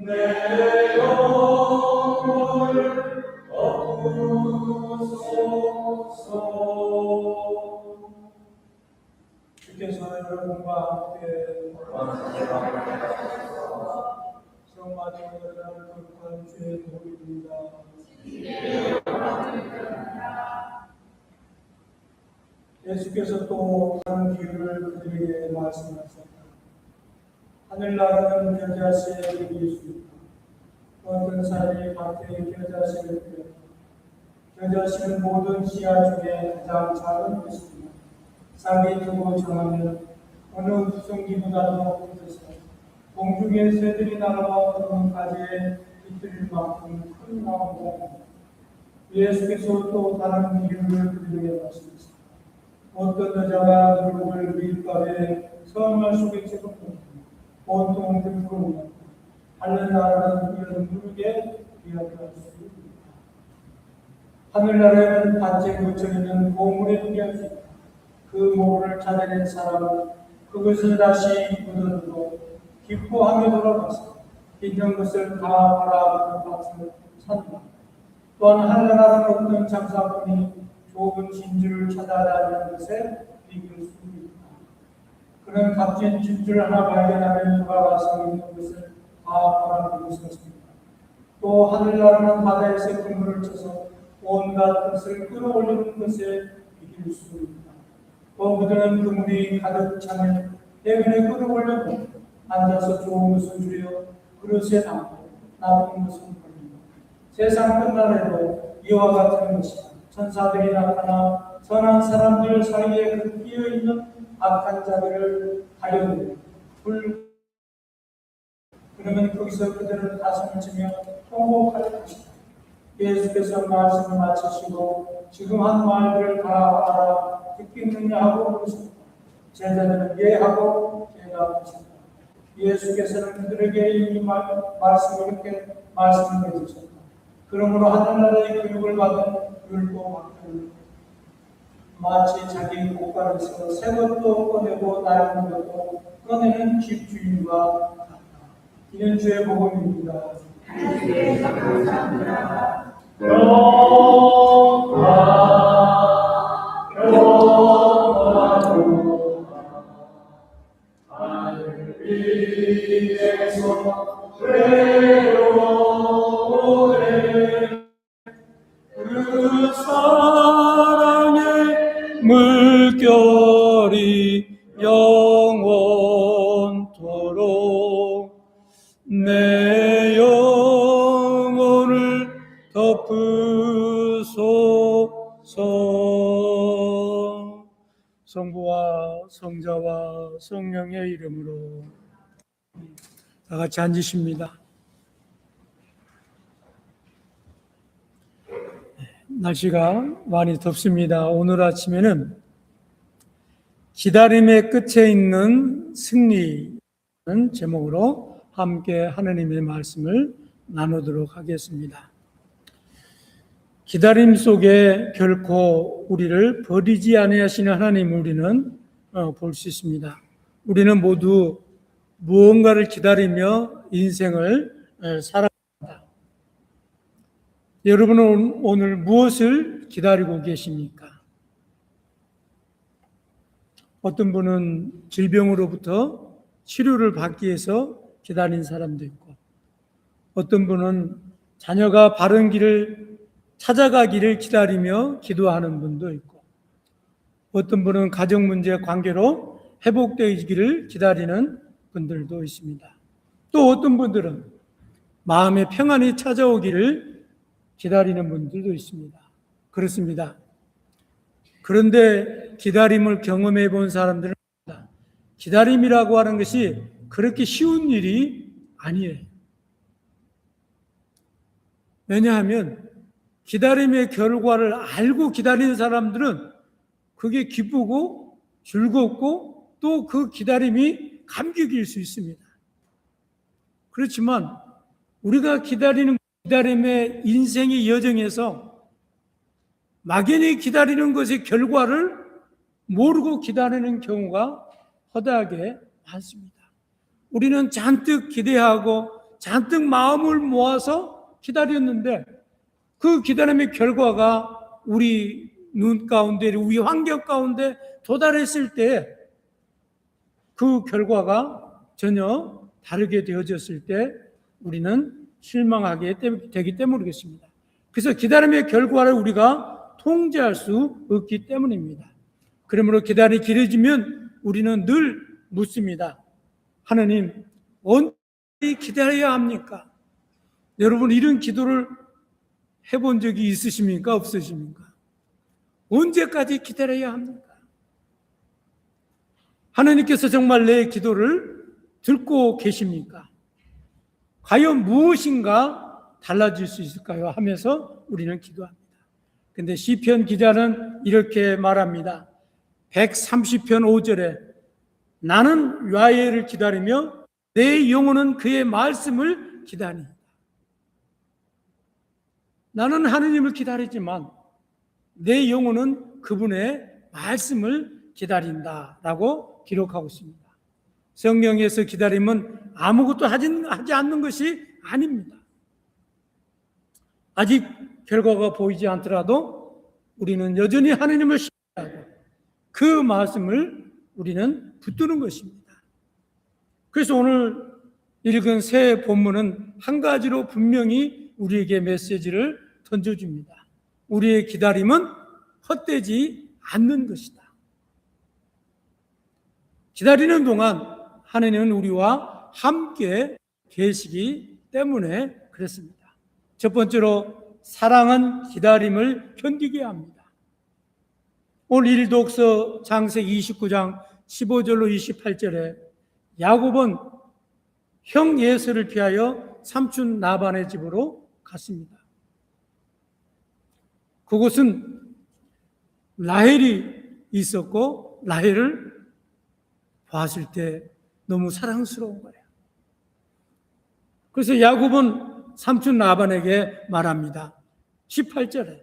내 영혼을 얻으소서. 주께서 여러분과 함께 성마지막을 극한 주의 도입니다. 예수께서 또 다른 비유를 그들에게 말씀하셨다. 하늘나라는 겨자씨에 비길 수 있다. 어떤 사람이 밭에 겨자씨를 피웠다. 겨자씨는 모든 씨앗 중에 가장 작은 것입니다. 싹이 두고 정하면 어느 구성기보다도 높은 데서 공중의 새들이 날아와 어느 가지에 깃들일 만큼 큰 나무가 예수께서 또 다른 비유를 그들에게 말씀하셨다. 어떤 여자가 누룩을 밀가루에 선을 속에 집어넣고 온통 들풀어 하늘나라는 이런 누룩에 비하할 수 있다. 하늘나라에는 밭에 묻혀있는 보물에 비할 수 있다. 그 모를 찾아낸 사람은 그것을 다시 묻어두고 기뻐하며 돌아가서 있는 것을 다 팔아 그 밭을 산다. 또한 하늘나라는 어떤 장사꾼이 좁은 진주를 찾아다니는 것에 비길 수 있다. 그는 값진 진주를 하나 발견하면 돌아가서 있는 것을 다 팔아들고 섰습니다. 또 하늘나라는 바다에서 그물을 쳐서 온갖 것을 끌어올리는 것에 비길 수 있다. 또 그들은 그물이 가득 차면 해변에 끌어올려고 앉아서 좋은 것을 주려 그릇에 담고 나쁜 것을 버립니다. 세상 끝날에도 이와 같은 것이다. 천사들이 나타나 선한 사람들 사이에 그 끼어있는 악한 자들을 가려내고 그러면 거기서 그들은 가슴을 치며 통곡할 것이다. 예수께서 말씀을 마치시고 지금 한 말들을 다 알아 듣겠느냐 하고 물으셨다. 제자들은 예 하고 대답하셨다. 예수께서는 그들에게 이 말씀을 이렇게 말씀해 주셨다. 그러므로 하늘나라의 교육을 받은 율법학교는 마치 자기 곳간에서 새 것도 꺼내고 낡은 것도 꺼내는 집주인과 같다. 이는 주의 복음입니다. 하늘 위에서 외로우네 그 사랑의 물결이 영원토록 내 영혼을 덮으소서. 성부와 성자와 성령의 이름으로. 다 같이 앉으십니다. 날씨가 많이 덥습니다. 오늘 아침에는 기다림의 끝에 있는 승리라는 제목으로 함께 하나님의 말씀을 나누도록 하겠습니다. 기다림 속에 결코 우리를 버리지 아니하시는 하나님을 우리는 볼 수 있습니다. 우리는 모두 무언가를 기다리며 인생을 살아갑니다. 여러분은 오늘 무엇을 기다리고 계십니까? 어떤 분은 질병으로부터 치료를 받기 위해서 기다린 사람도 있고, 어떤 분은 자녀가 바른 길을 찾아가기를 기다리며 기도하는 분도 있고, 어떤 분은 가정 문제 관계로 회복되기를 기다리는 분들도 있습니다. 또 어떤 분들은 마음의 평안이 찾아오기를 기다리는 분들도 있습니다. 그렇습니다. 그런데 기다림을 경험해 본 사람들은 기다림이라고 하는 것이 그렇게 쉬운 일이 아니에요. 왜냐하면 기다림의 결과를 알고 기다리는 사람들은 그게 기쁘고 즐겁고 또 그 기다림이 감격일 수 있습니다. 그렇지만 우리가 기다리는 기다림의 인생의 여정에서 막연히 기다리는 것의 결과를 모르고 기다리는 경우가 허다하게 많습니다. 우리는 잔뜩 기대하고 잔뜩 마음을 모아서 기다렸는데 그 기다림의 결과가 우리 눈 가운데, 우리 환경 가운데 도달했을 때 그 결과가 전혀 다르게 되어졌을 때 우리는 실망하게 되기 때문이겠습니다. 그래서 기다림의 결과를 우리가 통제할 수 없기 때문입니다. 그러므로 기다림이 길어지면 우리는 늘 묻습니다. 하나님, 언제 기다려야 합니까? 여러분, 이런 기도를 해본 적이 있으십니까? 없으십니까? 언제까지 기다려야 합니까? 하나님께서 정말 내 기도를 듣고 계십니까? 과연 무엇인가 달라질 수 있을까요? 하면서 우리는 기도합니다. 근데 시편 기자는 이렇게 말합니다. 130편 5절에 나는 야훼를 기다리며 내 영혼은 그의 말씀을 기다린다. 나는 하느님을 기다리지만 내 영혼은 그분의 말씀을 기다린다라고 기록하고 있습니다. 성경에서 기다림은 아무것도 하지 않는 것이 아닙니다. 아직 결과가 보이지 않더라도 우리는 여전히 하느님을 신뢰하고 그 말씀을 우리는 붙드는 것입니다. 그래서 오늘 읽은 새 본문은 한 가지로 분명히 우리에게 메시지를 던져줍니다. 우리의 기다림은 헛되지 않는 것이다. 기다리는 동안 하나님은 우리와 함께 계시기 때문에 그렇습니다. 첫 번째로 사랑은 기다림을 견디게 합니다. 오늘 1독서 창세기 29장 15절로 28절에 야곱은 형 에서를 피하여 삼촌 라반의 집으로 갔습니다. 그곳은 라헬이 있었고 라헬을 봤을 때 너무 사랑스러운 거예요. 그래서 야곱은 삼촌 라반에게 말합니다. 18절에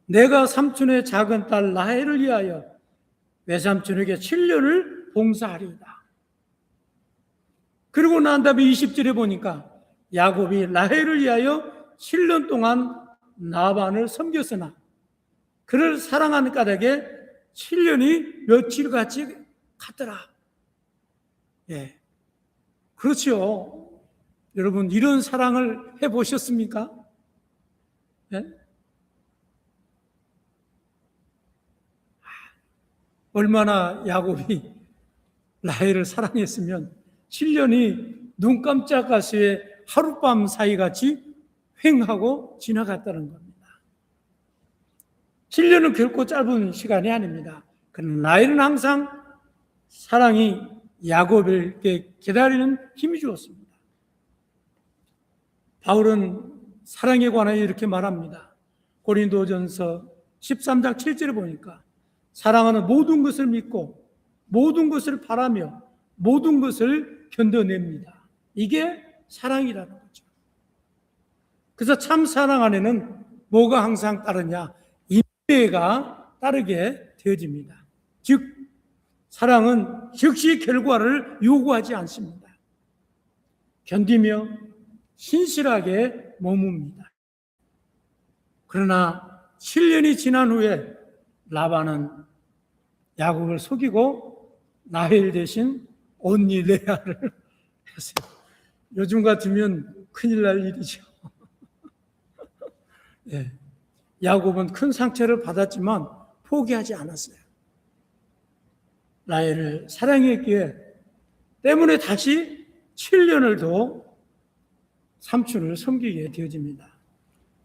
내가 삼촌의 작은 딸 라헬을 위하여 외삼촌에게 7년을 봉사하리이다. 그리고 난 다음에 20절에 보니까 야곱이 라헬을 위하여 7년 동안 라반을 섬겼으나 그를 사랑하는 까닭에 7년이 며칠같이 갔더라. 예, 그렇죠. 여러분, 이런 사랑을 해보셨습니까? 예? 얼마나 야곱이 라헬을 사랑했으면 7년이 눈 깜짝할 새에 하룻밤 사이같이 횡하고 지나갔다는 겁니다. 7년은 결코 짧은 시간이 아닙니다. 그러나 라헬은 항상 사랑이 야곱에게 기다리는 힘이 주었습니다. 바울은 사랑에 관하여 이렇게 말합니다. 고린도전서 13장 7절에 보니까 사랑하는 모든 것을 믿고 모든 것을 바라며 모든 것을 견뎌냅니다. 이게 사랑이라는 거죠. 그래서 참 사랑 안에는 뭐가 항상 따르냐? 인내가 따르게 되어집니다. 즉 사랑은 즉시 결과를 요구하지 않습니다. 견디며 신실하게 머뭅니다. 그러나 7년이 지난 후에 라반은 야곱을 속이고 라헬 대신 언니 레아를 했어요. 요즘 같으면 큰일 날 일이죠. 네. 야곱은 큰 상처를 받았지만 포기하지 않았어요. 라헬을 사랑했기에 때문에 다시 7년을 더 삼촌을 섬기게 되어집니다.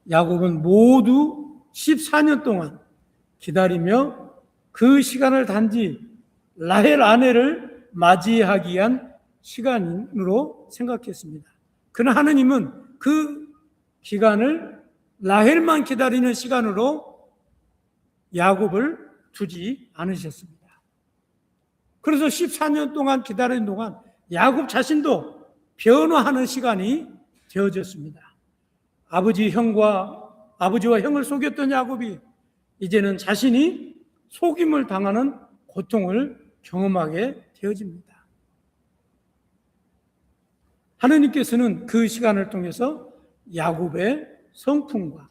야곱은 모두 14년 동안 기다리며 그 시간을 단지 라헬 아내를 맞이하기 위한 시간으로 생각했습니다. 그러나 하느님은 그 기간을 라헬만 기다리는 시간으로 야곱을 두지 않으셨습니다. 그래서 14년 동안 기다리는 동안 야곱 자신도 변화하는 시간이 되어졌습니다. 아버지와 형을 속였던 야곱이 이제는 자신이 속임을 당하는 고통을 경험하게 되어집니다. 하느님께서는 그 시간을 통해서 야곱의 성품과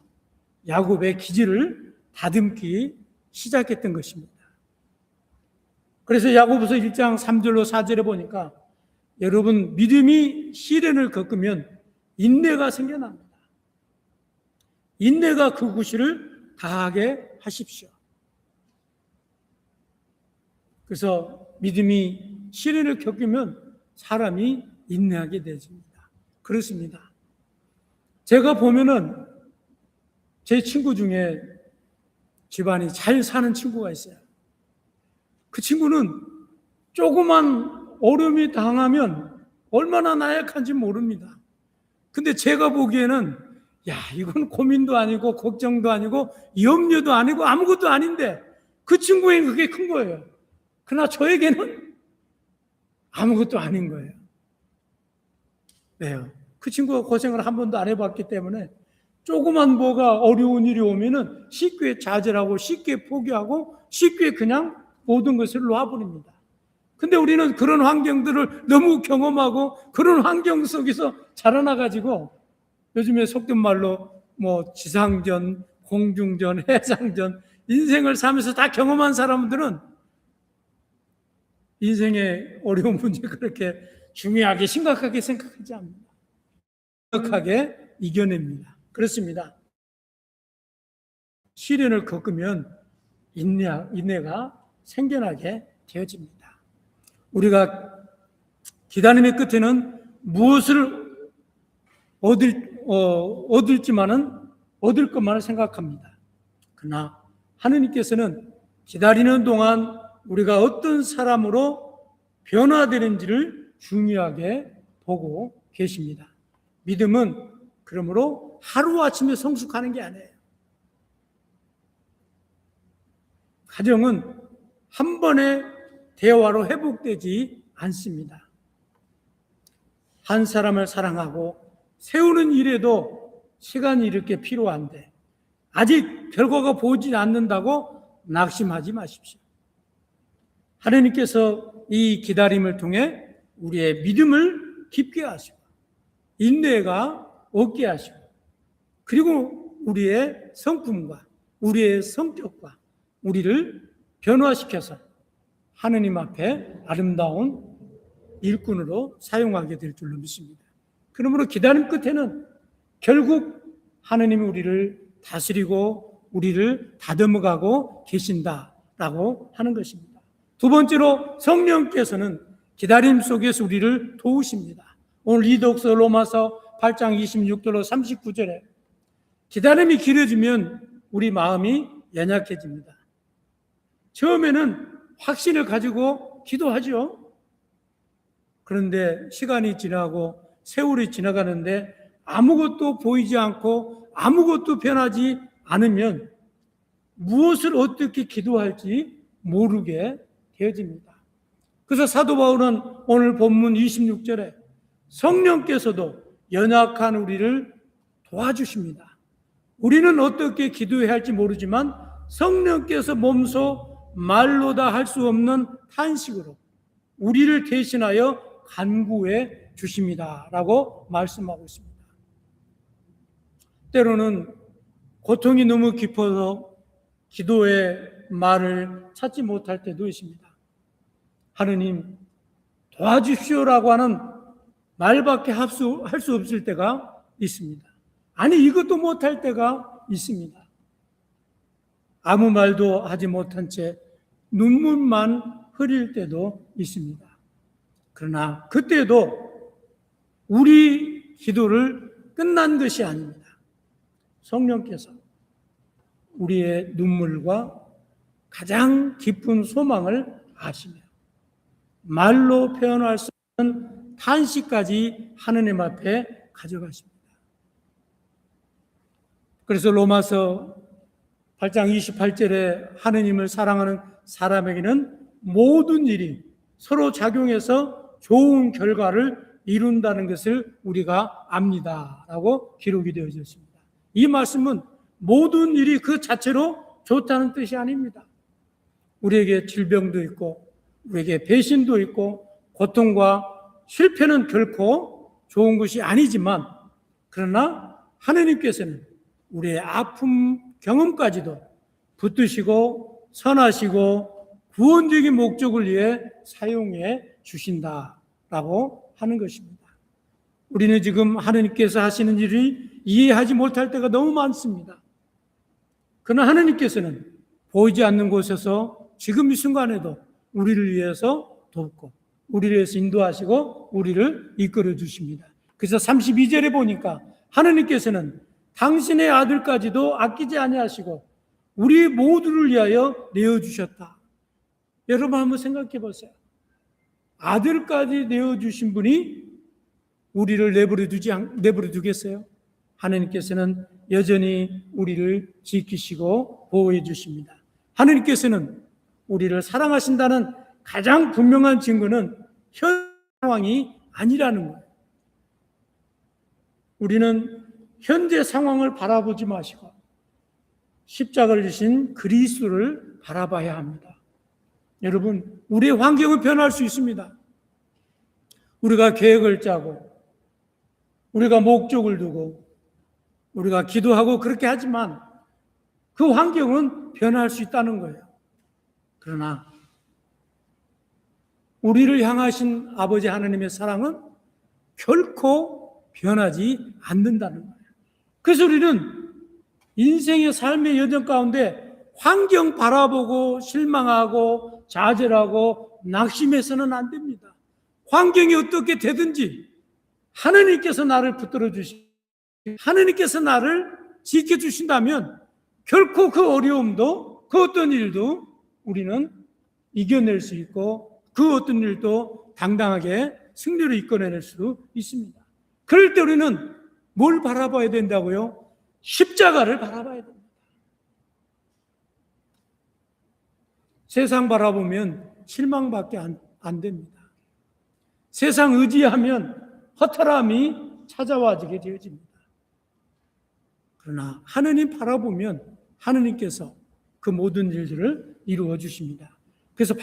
야곱의 기질을 다듬기 시작했던 것입니다. 그래서 야고보서 1장 3절로 4절에 보니까 여러분 믿음이 시련을 겪으면 인내가 생겨납니다. 인내가 그 구실을 다하게 하십시오. 그래서 믿음이 시련을 겪으면 사람이 인내하게 되집니다. 그렇습니다. 제가 보면은 제 친구 중에 집안이 잘 사는 친구가 있어요. 그 친구는 조그만 어려움이 당하면 얼마나 나약한지 모릅니다. 근데 제가 보기에는 이건 고민도 아니고 걱정도 아니고 염려도 아니고 아무것도 아닌데 그 친구에게 그게 큰 거예요. 그러나 저에게는 아무것도 아닌 거예요. 왜요? 그 친구가 고생을 한 번도 안 해봤기 때문에 조그만 뭐가 어려운 일이 오면은 쉽게 좌절하고 쉽게 포기하고 쉽게 그냥 모든 것을 놔버립니다. 근데 우리는 그런 환경들을 너무 경험하고 그런 환경 속에서 자라나가지고 요즘에 속된 말로 뭐 지상전, 공중전, 해상전 인생을 살면서 다 경험한 사람들은 인생의 어려운 문제 그렇게 중요하게 심각하게 생각하지 않습니다. 심각하게 이겨냅니다. 그렇습니다. 시련을 겪으면 인내가 생겨나게 되어집니다. 우리가 기다림의 끝에는 무엇을 얻을지만은 얻을 것만을 생각합니다. 그러나 하느님께서는 기다리는 동안 우리가 어떤 사람으로 변화되는지를 중요하게 보고 계십니다. 믿음은 그러므로 하루아침에 성숙하는 게 아니에요. 가정은 한 번의 대화로 회복되지 않습니다. 한 사람을 사랑하고 세우는 일에도 시간이 이렇게 필요한데 아직 결과가 보이지 않는다고 낙심하지 마십시오. 하나님께서 이 기다림을 통해 우리의 믿음을 깊게 하시고 인내가 없게 하시고 그리고 우리의 성품과 우리의 성격과 우리를 변화시켜서 하느님 앞에 아름다운 일꾼으로 사용하게 될 줄로 믿습니다. 그러므로 기다림 끝에는 결국 하느님이 우리를 다스리고 우리를 다듬어가고 계신다라고 하는 것입니다. 두 번째로 성령께서는 기다림 속에서 우리를 도우십니다. 오늘 이 독서 로마서 8장 26절로 39절에 기다림이 길어지면 우리 마음이 연약해집니다. 처음에는 확신을 가지고 기도하죠. 그런데 시간이 지나고 세월이 지나가는데 아무것도 보이지 않고 아무것도 변하지 않으면 무엇을 어떻게 기도할지 모르게 되어집니다. 그래서 사도 바울은 오늘 본문 26절에 성령께서도 연약한 우리를 도와주십니다. 우리는 어떻게 기도해야 할지 모르지만 성령께서 몸소 말로 다 할 수 없는 탄식으로 우리를 대신하여 간구해 주십니다. 라고 말씀하고 있습니다. 때로는 고통이 너무 깊어서 기도의 말을 찾지 못할 때도 있습니다. 하느님 도와주십시오라고 하는 말밖에 할 수 없을 때가 있습니다. 아니 이것도 못할 때가 있습니다. 아무 말도 하지 못한 채 눈물만 흐릴 때도 있습니다. 그러나 그때도 우리 기도를 끝난 것이 아닙니다. 성령께서 우리의 눈물과 가장 깊은 소망을 아시며 말로 표현할 수 없는 탄식까지 하느님 앞에 가져가십니다. 그래서 로마서 8장 28절에 하느님을 사랑하는 사람에게는 모든 일이 서로 작용해서 좋은 결과를 이룬다는 것을 우리가 압니다. 라고 기록이 되어져 있습니다. 이 말씀은 모든 일이 그 자체로 좋다는 뜻이 아닙니다. 우리에게 질병도 있고 우리에게 배신도 있고 고통과 실패는 결코 좋은 것이 아니지만, 그러나 하느님께서는 우리의 아픔 경험까지도 붙드시고 선하시고 구원적인 목적을 위해 사용해 주신다라고 하는 것입니다. 우리는 지금 하느님께서 하시는 일을 이해하지 못할 때가 너무 많습니다. 그러나 하느님께서는 보이지 않는 곳에서 지금 이 순간에도 우리를 위해서 돕고 우리를 위해서 인도하시고 우리를 이끌어 주십니다. 그래서 32절에 보니까 하느님께서는 당신의 아들까지도 아끼지 아니하시고 우리 모두를 위하여 내어주셨다. 여러분 한번 생각해 보세요. 아들까지 내어주신 분이 우리를 내버려 두겠어요? 하느님께서는 여전히 우리를 지키시고 보호해 주십니다. 하느님께서는 우리를 사랑하신다는 가장 분명한 증거는 현 상황이 아니라는 거예요. 우리는 현재 상황을 바라보지 마시고 십자가를 지신 그리스도를 바라봐야 합니다. 여러분, 우리의 환경은 변할 수 있습니다. 우리가 계획을 짜고 우리가 목적을 두고 우리가 기도하고 그렇게 하지만 그 환경은 변할 수 있다는 거예요. 그러나 우리를 향하신 아버지 하나님의 사랑은 결코 변하지 않는다는 거예요. 그래서 우리는 인생의 삶의 여정 가운데 환경 바라보고 실망하고 좌절하고 낙심해서는 안 됩니다. 환경이 어떻게 되든지 하느님께서 나를 붙들어 주시고 하느님께서 나를 지켜주신다면 결코 그 어려움도 그 어떤 일도 우리는 이겨낼 수 있고 그 어떤 일도 당당하게 승리로 이끌어낼 수 있습니다. 그럴 때 우리는 뭘 바라봐야 된다고요? 십자가를 바라봐야 됩니다. 세상 바라보면 실망밖에 안 됩니다. 세상 의지하면 허탈함이 찾아와지게 되어집니다. 그러나 하느님 바라보면 하느님께서 그 모든 일들을 이루어 주십니다. 그래서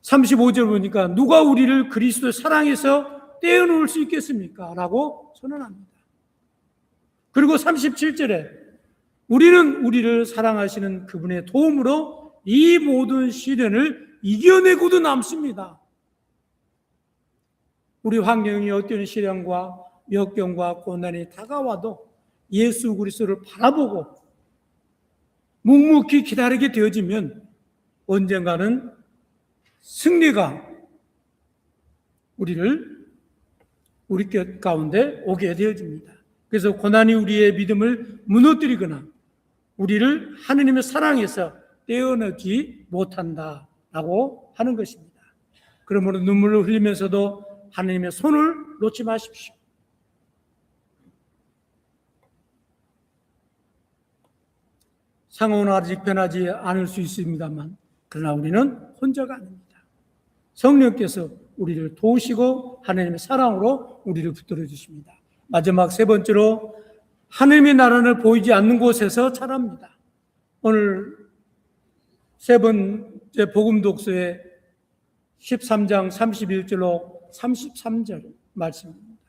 35절 보니까 누가 우리를 그리스도의 사랑에서 떼어놓을 수 있겠습니까? 라고 선언합니다. 그리고 37절에 우리는 우리를 사랑하시는 그분의 도움으로 이 모든 시련을 이겨내고도 남습니다. 우리 환경이 어떤 시련과 역경과 고난이 다가와도 예수 그리스도를 바라보고 묵묵히 기다리게 되어지면 언젠가는 승리가 우리 가운데 오게 되어집니다. 그래서 고난이 우리의 믿음을 무너뜨리거나 우리를 하느님의 사랑에서 떼어내지 못한다라고 하는 것입니다. 그러므로 눈물을 흘리면서도 하느님의 손을 놓지 마십시오. 상황은 아직 변하지 않을 수 있습니다만 그러나 우리는 혼자가 아닙니다. 성령께서 우리를 도우시고 하나님의 사랑으로 우리를 붙들어 주십니다. 마지막 세 번째로 하나님의 나라를 보이지 않는 곳에서 자랍니다. 오늘 세 번째 복음 독서의 13장 31절로 33절 말씀입니다.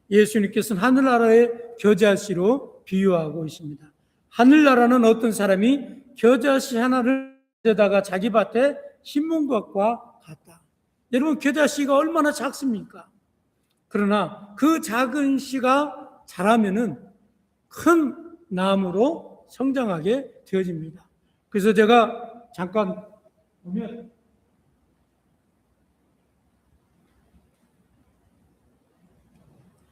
예수님께서는 하늘나라의 겨자씨로 비유하고 있습니다. 하늘나라는 어떤 사람이 겨자씨 하나를 가져다가 자기 밭에 심은 것과 같다. 여러분, 겨자씨가 얼마나 작습니까? 그러나 그 작은 씨가 자라면은 큰 나무로 성장하게 되어집니다. 그래서 제가 잠깐 보면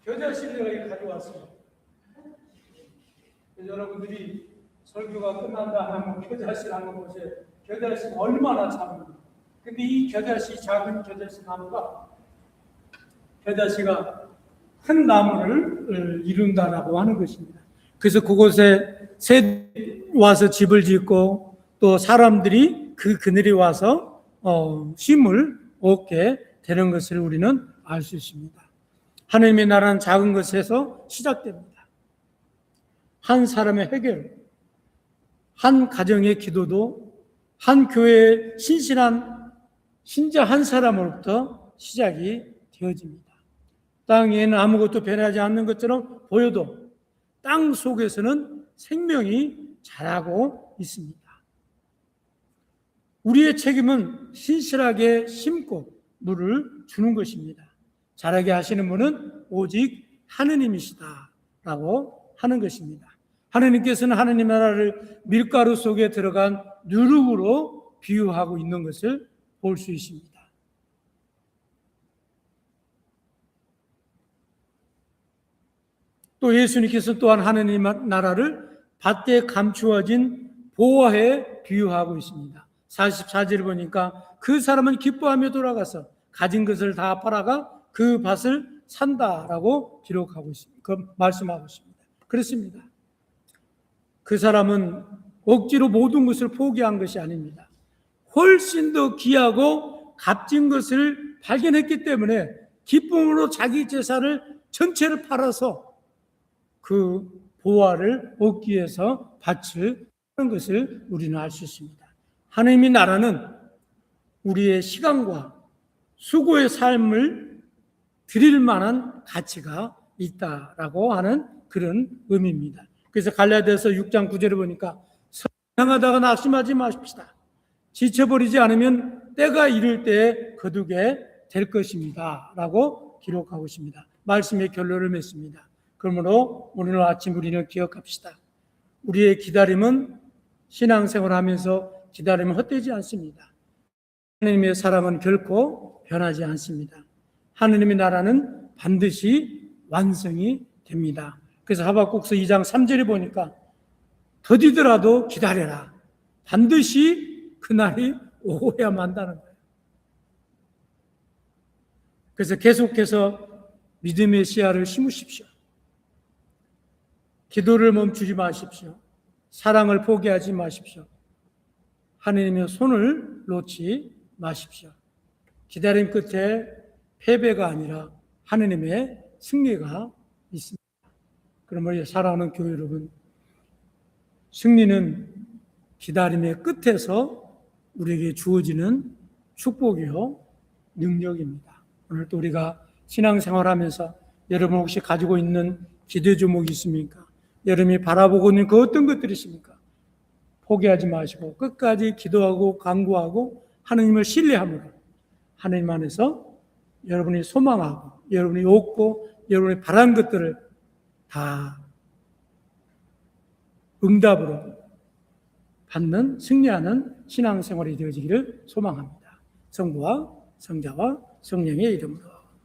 겨자씨를 내가 가져왔어요. 여러분들이 설교가 끝난다 하면 겨자씨를 한번 보세요. 겨자씨가 얼마나 작은가. 근데 이 겨자씨, 작은 겨자씨 나무가 겨자씨가 큰 나무를 이룬다라고 하는 것입니다. 그래서 그곳에 와서 집을 짓고 또 사람들이 그 그늘에 와서 쉼을 얻게 되는 것을 우리는 알 수 있습니다. 하나님의 나라는 작은 것에서 시작됩니다. 한 사람의 해결, 한 가정의 기도도 한 교회의 신실한 신자 한 사람으로부터 시작이 되어집니다. 땅에는 아무것도 변하지 않는 것처럼 보여도 땅 속에서는 생명이 자라고 있습니다. 우리의 책임은 신실하게 심고 물을 주는 것입니다. 자라게 하시는 분은 오직 하느님이시다라고 하는 것입니다. 하느님께서는 하느님 나라를 밀가루 속에 들어간 누룩으로 비유하고 있는 것을 볼 수 있습니다. 또 예수님께서 또한 하느님 나라를 밭에 감추어진 보화에 비유하고 있습니다. 44절을 보니까 그 사람은 기뻐하며 돌아가서 가진 것을 다 팔아가 그 밭을 산다라고 기록하고 있습니다. 말씀하고 있습니다. 그렇습니다. 그 사람은 억지로 모든 것을 포기한 것이 아닙니다. 훨씬 더 귀하고 값진 것을 발견했기 때문에 기쁨으로 자기 재산을 전체를 팔아서 그 보화를 얻기 위해서 밭을 하는 것을 우리는 알 수 있습니다. 하나님의 나라는 우리의 시간과 수고의 삶을 드릴 만한 가치가 있다라고 하는 그런 의미입니다. 그래서 갈라디아서 6장 9절에 보니까 성행하다가 낙심하지 마십시다. 지쳐버리지 않으면 때가 이를 때에 거두게 될 것입니다. 라고 기록하고 있습니다. 말씀의 결론을 맺습니다. 그러므로 오늘 아침 우리는 기억합시다. 우리의 기다림은 신앙생활을 하면서 기다림은 헛되지 않습니다. 하나님의 사랑은 결코 변하지 않습니다. 하나님의 나라는 반드시 완성이 됩니다. 그래서 하박국서 2장 3절에 보니까 더디더라도 기다려라. 반드시 그날이 오고야 만다는 거예요. 그래서 계속해서 믿음의 씨앗을 심으십시오. 기도를 멈추지 마십시오. 사랑을 포기하지 마십시오. 하나님의 손을 놓지 마십시오. 기다림 끝에 패배가 아니라 하나님의 승리가 있습니다. 그러므로 사랑하는 교회 여러분, 승리는 기다림의 끝에서 우리에게 주어지는 축복이요 능력입니다. 오늘 또 우리가 신앙생활하면서 여러분 혹시 가지고 있는 기대 제목이 있습니까? 여러분이 바라보고 있는 그 어떤 것들이 있습니까? 포기하지 마시고 끝까지 기도하고 간구하고 하나님을 신뢰함으로 하나님 안에서 여러분이 소망하고 여러분이 얻고 여러분이 바라는 것들을 다 응답으로 받는 승리하는 신앙생활이 되어지기를 소망합니다. 성부와 성자와 성령의 이름으로.